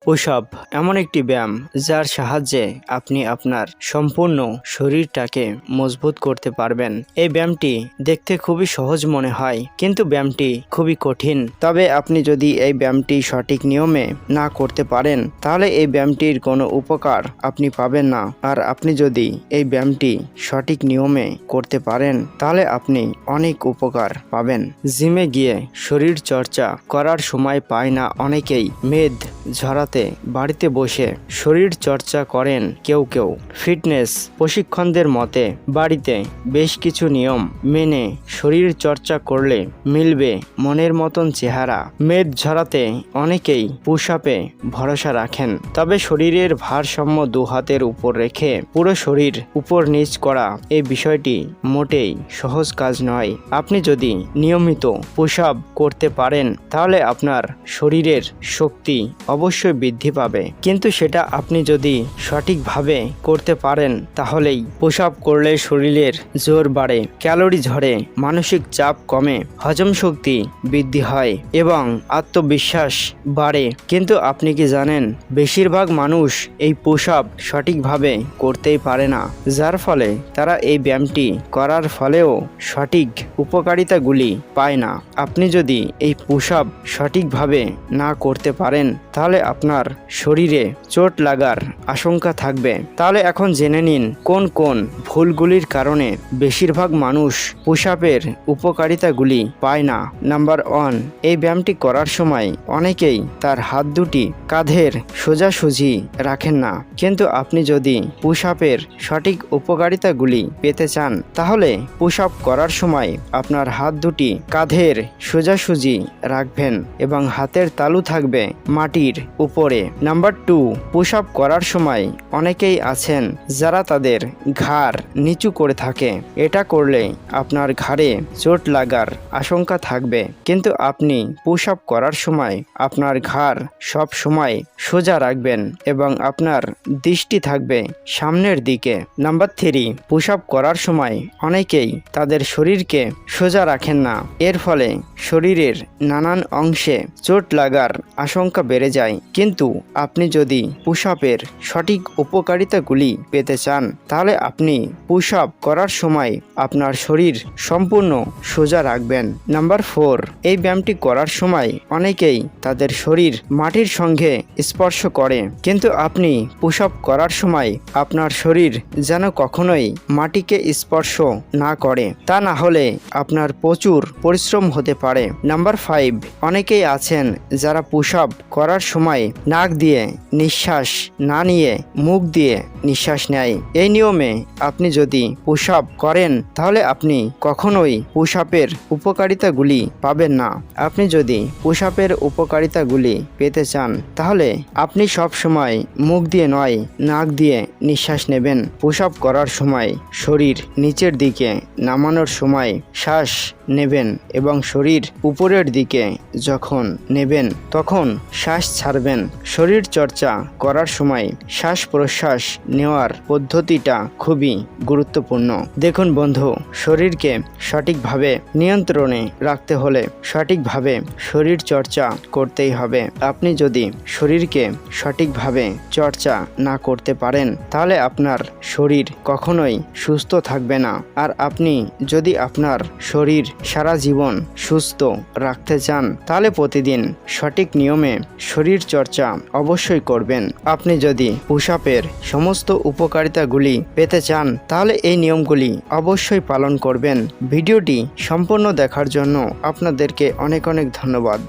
Push up এমন একটি ব্যায়াম যার সাহায্যে আপনি আপনার সম্পূর্ণ শরীরটাকে মজবুত করতে পারবেন। এই ব্যায়ামটি দেখতে খুবই সহজ মনে হয়, কিন্তু ব্যায়ামটি খুবই কঠিন। তবে আপনি যদি এই ব্যায়ামটি সঠিক নিয়মে না করতে পারেন, তাহলে এই ব্যায়ামটির কোনো উপকার আপনি পাবেন না। আর আপনি যদি এই ব্যায়ামটি সঠিক নিয়মে করতে পারেন, তাহলে আপনি অনেক উপকার পাবেন। জিমে গিয়ে শরীর চর্চা করার সময় পায় না অনেকেই। মেদ ঝরাতে বাড়িতে বসে শরীর চর্চা করেন কেউ কেউ। ফিটনেস প্রশিক্ষকদের মতে বাড়িতে বেশ কিছু নিয়ম মেনে শরীর চর্চা করলে মিলবে মনের মতন চেহারা। মেদ ঝরাতে অনেকেই পুশ আপে ভরসা রাখেন, তবে শরীরের ভারসাম্য দু হাতের উপর রেখে পুরো শরীর উপর নিচ করা এই বিষয়টি মোটেই সহজ কাজ নয়। আপনি যদি নিয়মিত পুশ আপ করতে পারেন, তাহলে আপনার শরীরের শক্তি অবশ্যই বৃদ্ধি পাবে, কিন্তু সেটা আপনি যদি সঠিকভাবে করতে পারেন, তাহলেই পুশ আপ করলে শরীরের জোর বাড়ে, ক্যালোরি ঝরে, মানসিক চাপ কমে, হজম শক্তি বৃদ্ধি হয় এবং আত্মবিশ্বাস বাড়ে। কিন্তু আপনি কি জানেন, বেশিরভাগ মানুষ এই পুশ আপ সঠিকভাবে করতেই পারে না, যার ফলে তারা এই ব্যায়ামটি করার ফলেও সঠিক উপকারিতাগুলি পায় না। আপনি যদি এই পুশ আপ সঠিকভাবে না করতে পারেন, তাহলে আপনার শরীরে চোট লাগার আশঙ্কা থাকবে। তাহলে এখন জেনে নিন কোন কোন ভুলগুলির কারণে বেশিরভাগ মানুষ পুশ আপের উপকারিতাগুলি পায় না। নাম্বার 1, এই ব্যায়ামটি করার সময় অনেকেই তার হাত দুটি কাঁধের সোজাসুজি রাখেন না। কিন্তু আপনি যদি পুশ আপের সঠিক উপকারিতাগুলি পেতে চান, তাহলে পুশ আপ করার সময় আপনার হাত দুটি কাঁধের সোজাসুজি রাখবেন এবং হাতের তালু থাকবে মাটির উপরে। নাম্বার 2, পুশ আপ করার সময় অনেকেই আছেন যারা তাদের ঘাড় নিচু করে থাকে। এটা করলে আপনার ঘাড়ে চোট লাগার আশঙ্কা থাকবে, কিন্তু আপনি পুশ আপ করার সময় আপনার ঘাড় সব সময় সোজা রাখবেন এবং আপনার দৃষ্টি থাকবে সামনের দিকে। নাম্বার 3, পুশ আপ করার সময় অনেকেই তাদের শরীরকে সোজা রাখেন না। এর ফলে শরীরের নানান অংশে চোট লাগার আশঙ্কা বেড়ে যায়। কিন্তু আপনি যদি পুশ আপের সঠিক উপকারিতাগুলি পেতে চান, তাহলে আপনি পুশ আপ করার সময় আপনার শরীর সম্পূর্ণ সোজা রাখবেন। নাম্বার 4, এই ব্যায়ামটি করার সময় অনেকেই তাদের শরীর মাটির সঙ্গে স্পর্শ করে, কিন্তু আপনি পুশ আপ করার সময় আপনার শরীর যেন কখনোই মাটিকে স্পর্শ না করে, তা না হলে আপনার প্রচুর পরিশ্রম হতে পারে। নাম্বার 5, অনেকেই আছেন যারা পুশ আপ করার সময় নাক দিয়ে নিঃশ্বাস না নিয়ে মুখ দিয়ে নিঃশ্বাস নেয়। এই নিয়মে আপনি যদি পুশ আপ করেন, তাহলে আপনি কখনোই পুশ আপের উপকারিতাগুলি পাবেন না। আপনি যদি পুশ আপের উপকারিতাগুলি পেতে চান, তাহলে আপনি সব সময় মুখ দিয়ে নয়, নাক দিয়ে নিঃশ্বাস নেবেন। পুশ আপ করার সময় শরীর নিচের দিকে নামানোর সময় শ্বাস নেবেন এবং শরীর উপরের দিকে যখন নেবেন তখন শ্বাস ছাড়বেন। শরীর চর্চা করার সময় শ্বাস প্রশ্বাস নেওয়ার পদ্ধতিটা খুবই গুরুত্বপূর্ণ। দেখুন বন্ধু, শরীরকে সঠিকভাবে নিয়ন্ত্রণে রাখতে হলে সঠিকভাবে শরীর চর্চা করতেই হবে। আপনি যদি শরীরকে সঠিকভাবে চর্চা না করতে পারেন, তাহলে আপনার শরীর কখনোই সুস্থ থাকবে না। আর আপনি যদি আপনার শরীর সারা জীবন সুস্থ রাখতে চান, তাহলে প্রতিদিন সঠিক নিয়মে শরীর চর্চা অবশ্যই করবেন। আপনি যদি পুশ আপের সমস্ত উপকারিতাগুলি পেতে চান, তাহলে এই নিয়মগুলি অবশ্যই পালন করবেন। ভিডিওটি সম্পূর্ণ দেখার জন্য আপনাদেরকে অনেক অনেক ধন্যবাদ।